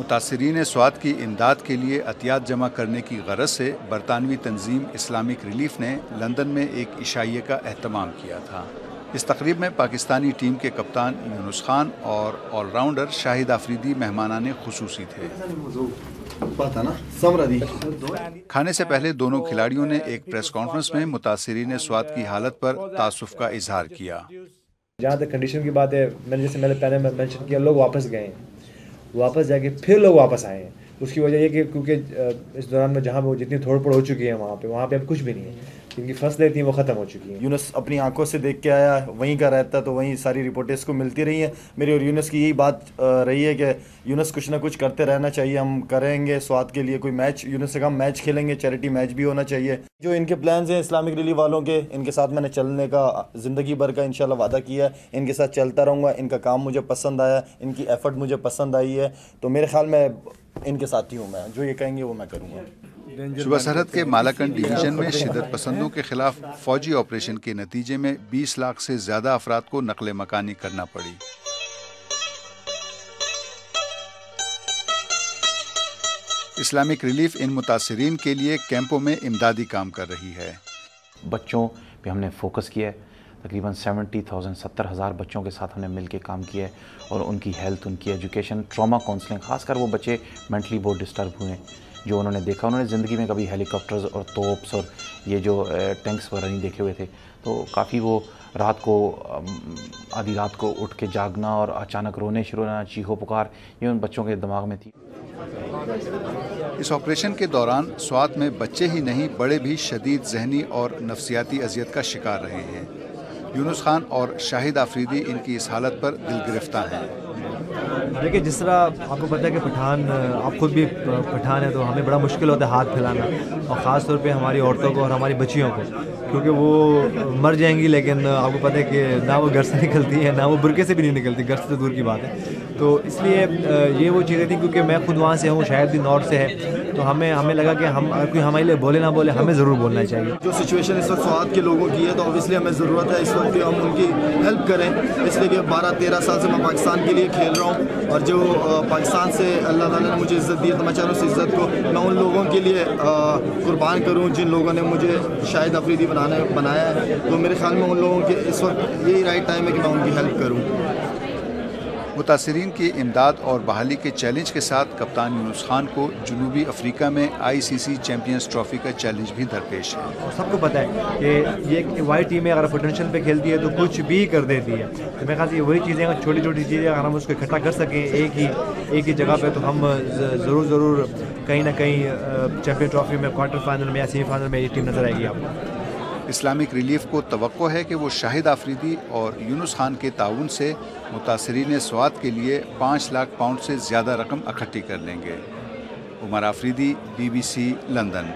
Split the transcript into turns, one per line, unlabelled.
متاثرین سوات کی امداد کے لیے عطیات جمع کرنے کی غرض سے برطانوی تنظیم اسلامک ریلیف نے لندن میں ایک عشائیے کا اہتمام کیا تھا۔ اس تقریب میں پاکستانی ٹیم کے کپتان یونس خان اور آل راؤنڈر شاہد آفریدی مہمانان خصوصی تھے۔ کھانے سے پہلے دونوں کھلاڑیوں نے ایک پریس کانفرنس میں متاثرین سوات کی حالت پر تاسف کا اظہار کیا۔
جہاں تک کنڈیشن کی بات ہے، میں نے پہلے مینشن کیا، لوگ واپس گئے ہیں، واپس جا کے پھر لوگ واپس آئے ہیں۔ اس کی وجہ یہ کہ کیونکہ اس دوران میں جہاں وہ جتنی تھوڑ پھوڑ ہو چکی ہے وہاں پہ اب کچھ بھی نہیں ہے، جن کی فصلیں تھیں وہ ختم ہو چکی ہیں۔
یونس اپنی آنکھوں سے دیکھ کے آیا، وہیں کا رہتا تو وہیں ساری رپورٹیں اس کو ملتی رہی ہیں۔ میری اور یونس کی یہی بات رہی ہے کہ یونس کچھ نہ کچھ کرتے رہنا چاہیے، ہم کریں گے سوات کے لیے کوئی میچ، یونس سے کم میچ کھیلیں گے، چیریٹی میچ بھی ہونا چاہیے۔ جو ان کے پلانز ہیں اسلامک ریلیف والوں کے، ان کے ساتھ میں نے چلنے کا زندگی بھر کا انشاءاللہ وعدہ کیا ہے، ان کے ساتھ چلتا رہوں گا۔ ان کا کام مجھے پسند آیا، ان کی ایفرٹ مجھے پسند آئی ہے، تو میرے خیال میں ان کے ساتھ ہی ہوں، میں جو یہ کہیں گے وہ میں کروں گا۔
صوبہ سرحد کے مالاکنڈ ڈویژن میں شدت پسندوں کے خلاف فوجی آپریشن کے نتیجے میں 20 لاکھ سے زیادہ افراد کو نقل مکانی کرنا پڑی۔ اسلامک ریلیف ان متاثرین کے لیے کیمپوں میں امدادی کام کر رہی ہے۔
بچوں پہ ہم نے فوکس کیا ہے، تقریباً 70,000 بچوں کے ساتھ ہم نے مل کے کام کیا ہے، اور ان کی ہیلتھ، ان کی ایجوکیشن، ٹراما کاؤنسلنگ، خاص کر وہ بچے مینٹلی بہت ڈسٹرب ہوئے ہیں، جو انہوں نے دیکھا، انہوں نے زندگی میں کبھی ہیلی کاپٹرز اور توپس اور یہ جو ٹینکس وغیرہ نہیں دیکھے ہوئے تھے، تو کافی وہ رات کو آدھی رات کو اٹھ کے جاگنا اور اچانک رونے شروع ہونا، چیخو پکار، یہ ان بچوں کے دماغ میں تھی۔
اس آپریشن کے دوران سوات میں بچے ہی نہیں بڑے بھی شدید ذہنی اور نفسیاتی اذیت کا شکار رہے ہیں۔ یونس خان اور شاہد آفریدی ان کی اس حالت پر دل گرفتہ ہیں۔
دیکھیں، جس طرح آپ کو پتہ ہے کہ پٹھان، آپ خود بھی پٹھان ہیں، تو ہمیں بڑا مشکل ہوتا ہے ہاتھ پھیلانا، اور خاص طور پہ ہماری عورتوں کو اور ہماری بچیوں کو، کیونکہ وہ مر جائیں گی لیکن آپ کو پتہ ہے کہ نہ وہ گھر سے نکلتی ہیں، نہ وہ برقعے سے بھی نہیں نکلتی، گھر سے تو دور کی بات ہے۔ تو اس لیے یہ وہ چیزیں تھیں، کیونکہ میں خود وہاں سے ہوں، شاید بھی نارتھ سے ہے، تو ہمیں لگا کہ اگر کوئی ہمارے لیے بولے نہ بولے، ہمیں ضرور بولنا چاہیے۔
جو سچویشن اس وقت سوات کے لوگوں کی ہے، تو اوبیسلی ہمیں ضرورت ہے اس وقت کہ ہم ان کی ہیلپ کریں، اس لیے کہ 12-13 سال سے میں پاکستان کے لیے کھیل رہا ہوں، اور جو پاکستان سے اللہ تعالیٰ نے مجھے عزت دی ہے، تو میں چاہ رہا ہوں اس عزت کو میں ان لوگوں کے لیے قربان کروں جن لوگوں نے مجھے شاہد آفریدی بنایا ہے۔ تو میرے خیال میں ان لوگوں کے اس وقت یہی رائٹ ٹائم ہے کہ میں ان کی ہیلپ کروں۔
متاثرین کی امداد اور بحالی کے چیلنج کے ساتھ کپتان یونس خان کو جنوبی افریقہ میں ICC چیمپئنز ٹرافی کا چیلنج بھی درپیش ہے۔
اور سب کو پتہ ہے کہ یہ وائٹ ٹیم اگر پوٹینشیل پہ کھیلتی ہے تو کچھ بھی کر دیتی ہے، تو میرے خیال سے وہی چیزیں، چھوٹی چھوٹی چیزیں اگر ہم اس کو اکٹھا کر سکیں ایک ہی جگہ پہ، تو ہم ضرور کہیں نہ کہیں چیمپئن ٹرافی میں کوارٹر فائنل میں یا سیمی فائنل میں یہ ٹیم نظر آئے گی آپ کو۔
اسلامک ریلیف کو توقع ہے کہ وہ شاہد آفریدی اور یونس خان کے تعاون سے متاثرین سوات کے لیے 5 لاکھ پاؤنڈ سے زیادہ رقم اکٹھی کر لیں گے۔ عمر آفریدی، BBC لندن۔